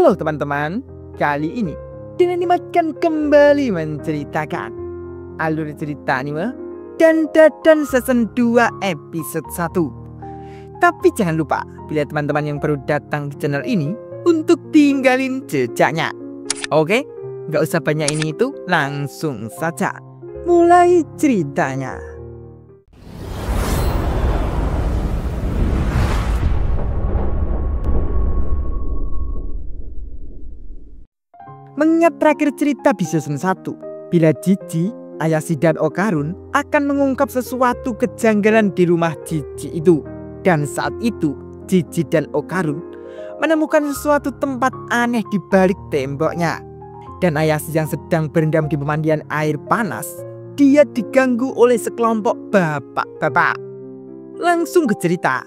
Halo teman-teman, kali ini Denny akan kembali menceritakan alur cerita anime Dandadan season 2 episode 1. Tapi jangan lupa, bila teman-teman yang baru datang di channel ini, untuk tinggalin jejaknya. Oke, nggak usah banyak ini itu, langsung saja mulai ceritanya. Mengingat terakhir cerita di season 1, bila Jiji, Ayashi dan Okarun akan mengungkap sesuatu kejanggalan di rumah Jiji itu. Dan saat itu, Jiji dan Okarun menemukan sesuatu tempat aneh di balik temboknya. Dan Ayashi yang sedang berendam di pemandian air panas, dia diganggu oleh sekelompok bapak-bapak. Langsung ke cerita.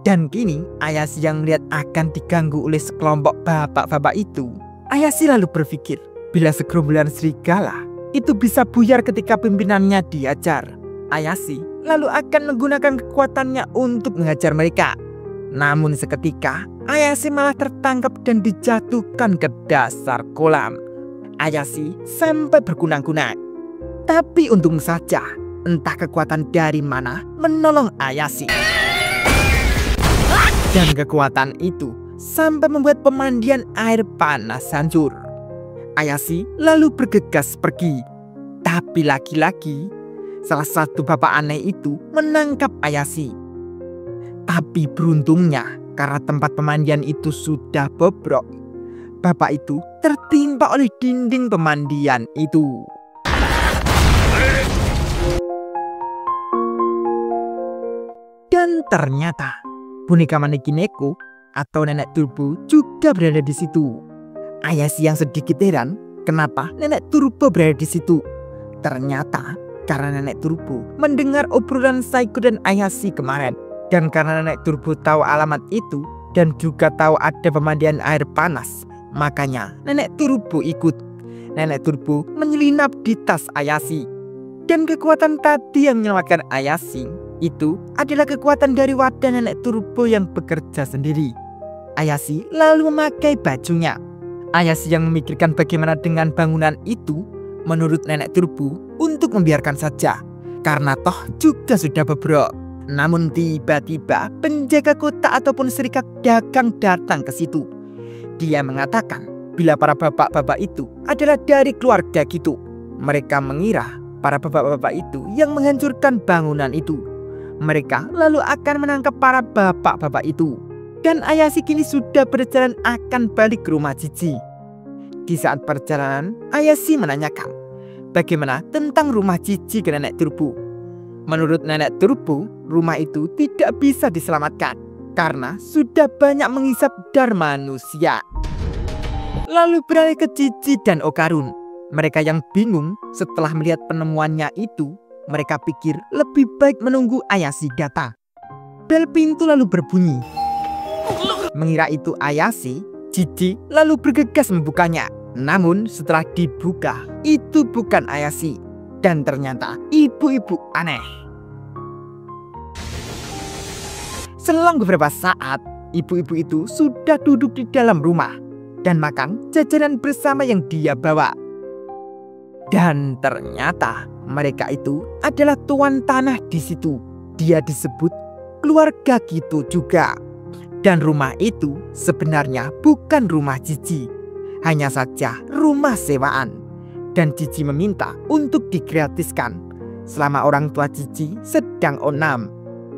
Dan kini Ayashi yang melihat akan diganggu oleh sekelompok bapak-bapak itu. Ayashi lalu berpikir, bila segerombolan serigala itu bisa buyar ketika pimpinannya diajar, Ayashi lalu akan menggunakan kekuatannya untuk menghajar mereka. Namun seketika, Ayashi malah tertangkap dan dijatuhkan ke dasar kolam. Ayashi sampai berkunang-kunang. Tapi untung saja, entah kekuatan dari mana menolong Ayashi. Dan kekuatan itu sampai membuat pemandian air panas hancur. Ayashi lalu bergegas pergi. Tapi lagi-lagi, salah satu bapak aneh itu menangkap Ayashi. Tapi beruntungnya, karena tempat pemandian itu sudah bobrok, bapak itu tertimpa oleh dinding pemandian itu. Dan ternyata boneka Maneki Neko atau Nenek Turbo juga berada di situ. Ayashi yang sedikit heran kenapa Nenek Turbo berada di situ. Ternyata karena Nenek Turbo mendengar obrolan Saiko dan Ayashi kemarin. Dan karena Nenek Turbo tahu alamat itu dan juga tahu ada pemandian air panas, makanya Nenek Turbo ikut. Nenek Turbo menyelinap di tas Ayashi. Dan kekuatan tadi yang menyelamatkan Ayashi itu adalah kekuatan dari wadah Nenek Turbo yang bekerja sendiri. Ayashi lalu memakai bajunya. Ayashi yang memikirkan bagaimana dengan bangunan itu, menurut Nenek Turbo untuk membiarkan saja, karena toh juga sudah bobrok. Namun tiba-tiba penjaga kota ataupun serikat dagang datang ke situ. Dia mengatakan bila para bapak-bapak itu adalah dari keluarga gitu. Mereka mengira para bapak-bapak itu yang menghancurkan bangunan itu. Mereka lalu akan menangkap para bapak-bapak itu. Dan Ayashi kini sudah berjalan akan balik ke rumah Jiji. Di saat perjalanan, Ayashi menanyakan bagaimana tentang rumah Jiji ke Nenek Turbo. Menurut Nenek Turbo, rumah itu tidak bisa diselamatkan karena sudah banyak menghisap darah manusia. Lalu beralih ke Jiji dan Okarun. Mereka yang bingung setelah melihat penemuannya itu, mereka pikir lebih baik menunggu Ayashi datang. Bel pintu lalu berbunyi. Mengira itu Ayashi, Jiji lalu bergegas membukanya. Namun setelah dibuka, itu bukan Ayashi. Dan ternyata ibu-ibu aneh. Selang beberapa saat, ibu-ibu itu sudah duduk di dalam rumah dan makan jajanan bersama yang dia bawa. Dan ternyata mereka itu adalah tuan tanah di situ. Dia disebut keluarga gitu juga. Dan rumah itu sebenarnya bukan rumah Jiji, hanya saja rumah sewaan. Dan Jiji meminta untuk digratiskan selama orang tua Jiji sedang onam.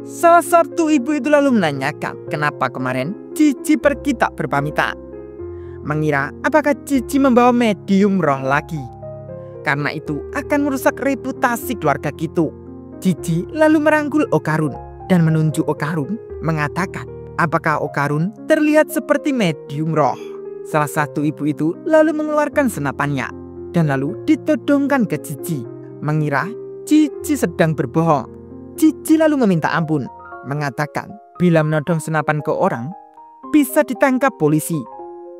Salah satu ibu itu lalu menanyakan kenapa kemarin Jiji pergi tak berpamitan. Mengira apakah Jiji membawa medium roh lagi. Karena itu akan merusak reputasi keluarga gitu. Jiji lalu merangkul Okarun dan menunjuk Okarun mengatakan apakah Okarun terlihat seperti medium roh. Salah satu ibu itu lalu mengeluarkan senapannya dan lalu ditodongkan ke Jiji. Mengira Jiji sedang berbohong. Jiji lalu meminta ampun, mengatakan bila menodong senapan ke orang bisa ditangkap polisi.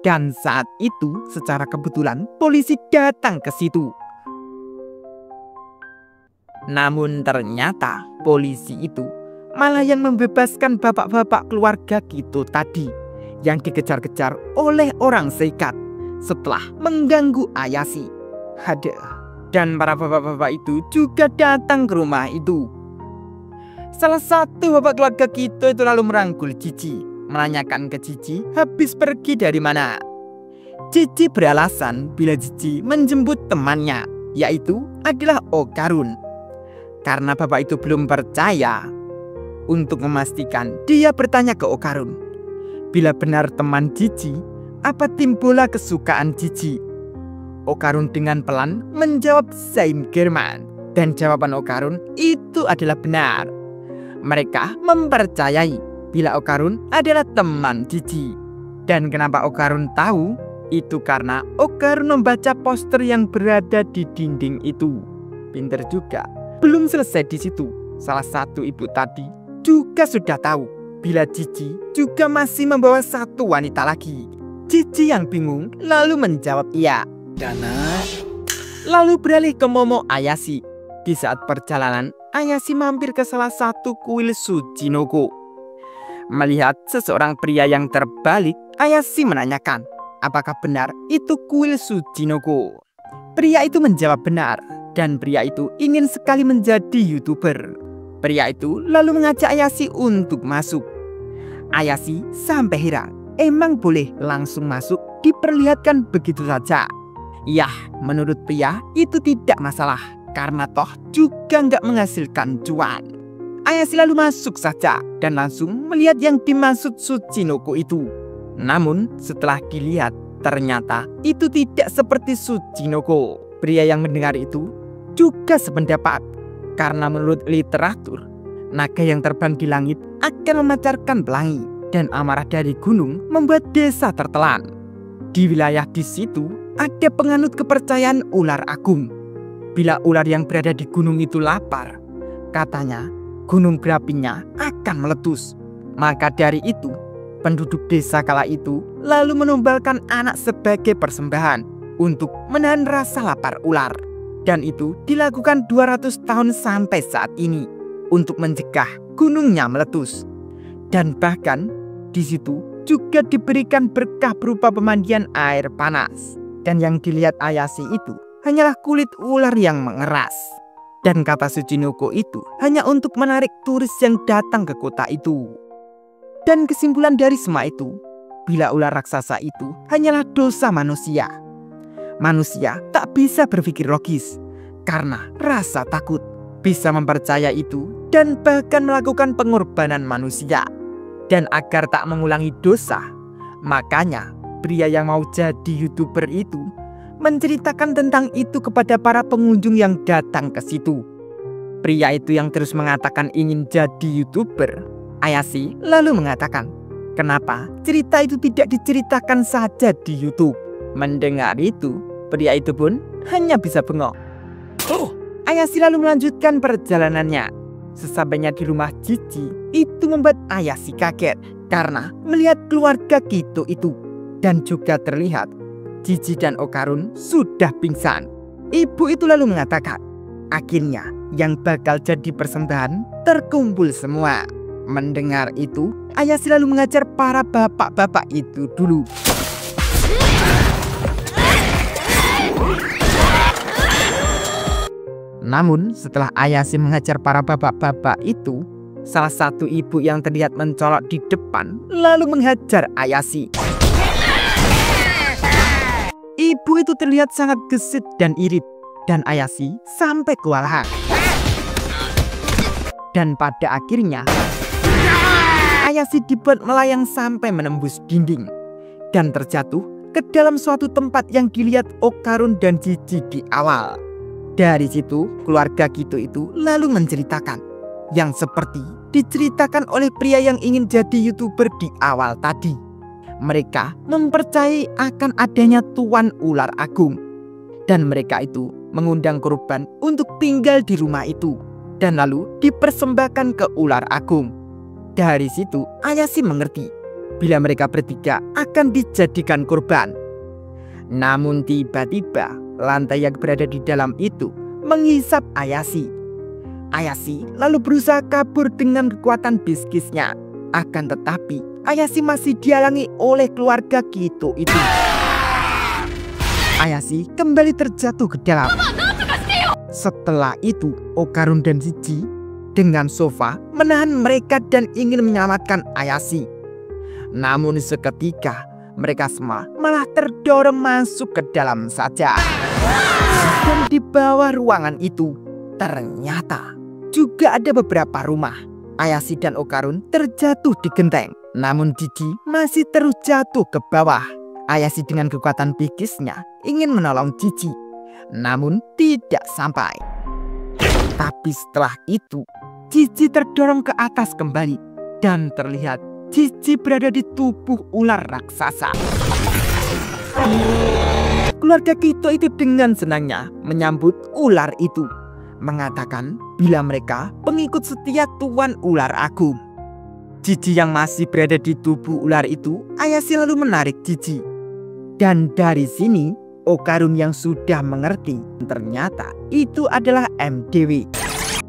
Dan saat itu secara kebetulan polisi datang ke situ. Namun ternyata polisi itu malah yang membebaskan bapak-bapak keluarga gitu tadi. yang dikejar-kejar oleh orang seikat setelah mengganggu Ayasi. Dan para bapak-bapak itu juga datang ke rumah itu. Salah satu bapak keluarga Kito itu lalu merangkul Cici, menanyakan ke Cici habis pergi dari mana. Cici beralasan bila Cici menjemput temannya, yaitu adalah Okarun. Karena bapak itu belum percaya, untuk memastikan dia bertanya ke Okarun, bila benar teman Cici, apa timbullah kesukaan Cici? Okarun dengan pelan menjawab Sein German, dan jawaban Okarun itu adalah benar. Mereka mempercayai bila Okarun adalah teman Cici. Dan kenapa Okarun tahu? Itu karena Okarun membaca poster yang berada di dinding itu. Pinter juga. Belum selesai di situ, salah satu ibu tadi juga sudah tahu bila Cici juga masih membawa satu wanita lagi. Cici yang bingung lalu menjawab iya. Dana. Lalu beralih ke Momo Ayasi. Di saat perjalanan, Ayasi mampir ke salah satu kuil Tsuchinoko. Melihat seseorang pria yang terbalik, Ayasi menanyakan, apakah benar itu kuil Tsuchinoko? Pria itu menjawab benar, dan pria itu ingin sekali menjadi YouTuber. Pria itu lalu mengajak Ayasi untuk masuk. Ayasi sampai heran, emang boleh langsung masuk, diperlihatkan begitu saja. Yah, menurut pria itu tidak masalah, karena toh juga nggak menghasilkan cuan. Ayasi lalu masuk saja dan langsung melihat yang dimaksud Tsuchinoko itu. Namun setelah dilihat, ternyata itu tidak seperti Tsuchinoko. Pria yang mendengar itu juga sependapat, karena menurut literatur, naga yang terbang di langit akan memancarkan pelangi, dan amarah dari gunung membuat desa tertelan. Di wilayah di situ ada penganut kepercayaan ular agung. Bila ular yang berada di gunung itu lapar, katanya gunung berapinya akan meletus. Maka dari itu, penduduk desa kala itu lalu menumbalkan anak sebagai persembahan untuk menahan rasa lapar ular. Dan itu dilakukan 200 tahun sampai saat ini untuk mencegah gunungnya meletus. Dan bahkan di situ juga diberikan berkah berupa pemandian air panas. Dan yang dilihat Ayasi itu hanyalah kulit ular yang mengeras. Dan kata Tsuchinoko itu hanya untuk menarik turis yang datang ke kota itu. Dan kesimpulan dari semua itu, bila ular raksasa itu hanyalah dosa manusia. Manusia tak bisa berpikir logis karena rasa takut, bisa mempercaya itu dan bahkan melakukan pengorbanan manusia. Dan agar tak mengulangi dosa, makanya pria yang mau jadi YouTuber itu menceritakan tentang itu kepada para pengunjung yang datang ke situ. Pria itu yang terus mengatakan ingin jadi YouTuber, Ayasi lalu mengatakan, kenapa cerita itu tidak diceritakan saja di YouTube? Mendengar itu, pria itu pun hanya bisa bengong. Ayasi lalu melanjutkan perjalanannya. Sesampainya di rumah Cici, itu membuat Ayasi kaget karena melihat keluarga Kito itu. Dan juga terlihat Cici dan Okarun sudah pingsan. Ibu itu lalu mengatakan, akhirnya yang bakal jadi persembahan terkumpul semua. Mendengar itu, Ayasi lalu mengajar para bapak-bapak itu dulu. Namun setelah Ayasi mengajar para bapak-bapak itu, salah satu ibu yang terlihat mencolok di depan lalu menghajar Ayasi. Ibu itu terlihat sangat gesit dan irit, dan Ayasi sampai kewalahan. Dan pada akhirnya Ayasi dibuat melayang sampai menembus dinding dan terjatuh ke dalam suatu tempat yang dilihat Okarun dan Cici di awal. Dari situ keluarga Kito itu lalu menceritakan yang seperti diceritakan oleh pria yang ingin jadi YouTuber di awal tadi. Mereka mempercayai akan adanya Tuan Ular Agung, dan mereka itu mengundang korban untuk tinggal di rumah itu dan lalu dipersembahkan ke Ular Agung. Dari situ Ayasi mengerti bila mereka bertiga akan dijadikan korban. Namun tiba-tiba lantai yang berada di dalam itu menghisap Ayasi. Ayasi lalu berusaha kabur dengan kekuatan biskisnya. Akan tetapi Ayasi masih dihalangi oleh keluarga Kito itu. Ayasi kembali terjatuh ke dalam. Setelah itu, Okarun dan Jiji dengan Sofa menahan mereka dan ingin menyelamatkan Ayasi. Namun seketika mereka semua malah terdorong masuk ke dalam saja. Dan di bawah ruangan itu ternyata juga ada beberapa rumah. Ayasi dan Okarun terjatuh di genteng. Namun Jiji masih terus jatuh ke bawah. Ayasi dengan kekuatan bigisnya ingin menolong Jiji, namun tidak sampai. Tapi setelah itu, Jiji terdorong ke atas kembali dan terlihat Jiji berada di tubuh ular raksasa. Keluarga Kito itu dengan senangnya menyambut ular itu, mengatakan bila mereka pengikut setia Tuan Ular Agung. Jiji yang masih berada di tubuh ular itu, Ayasi lalu menarik Jiji. Dan dari sini, Okarun yang sudah mengerti, ternyata itu adalah MDW,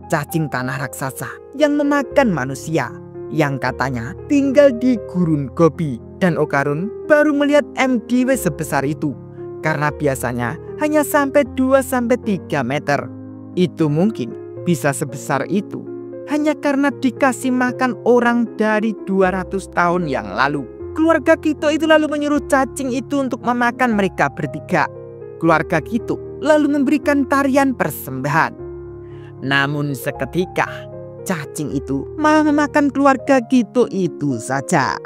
cacing tanah raksasa yang memakan manusia, yang katanya tinggal di gurun Gobi. Dan Okarun baru melihat MDW sebesar itu, karena biasanya hanya sampai 2-3 meter. Itu mungkin bisa sebesar itu hanya karena dikasih makan orang dari 200 tahun yang lalu. Keluarga Kito itu lalu menyuruh cacing itu untuk memakan mereka bertiga. Keluarga Kito lalu memberikan tarian persembahan. Namun seketika cacing itu malah memakan keluarga Kito itu saja.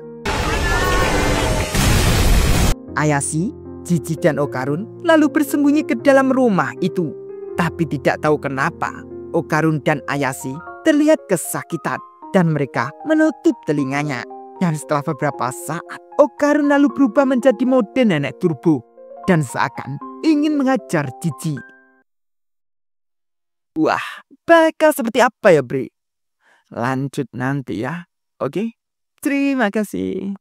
Ayasi, Jiji dan Okarun lalu bersembunyi ke dalam rumah itu. Tapi tidak tahu kenapa Okarun dan Ayasi terlihat kesakitan dan mereka menutup telinganya. Dan setelah beberapa saat, Okarun lalu berubah menjadi mode nenek turbo dan seakan ingin mengajar Jiji. Wah, bakal seperti apa ya, Bre? Lanjut nanti ya. Oke? Terima kasih.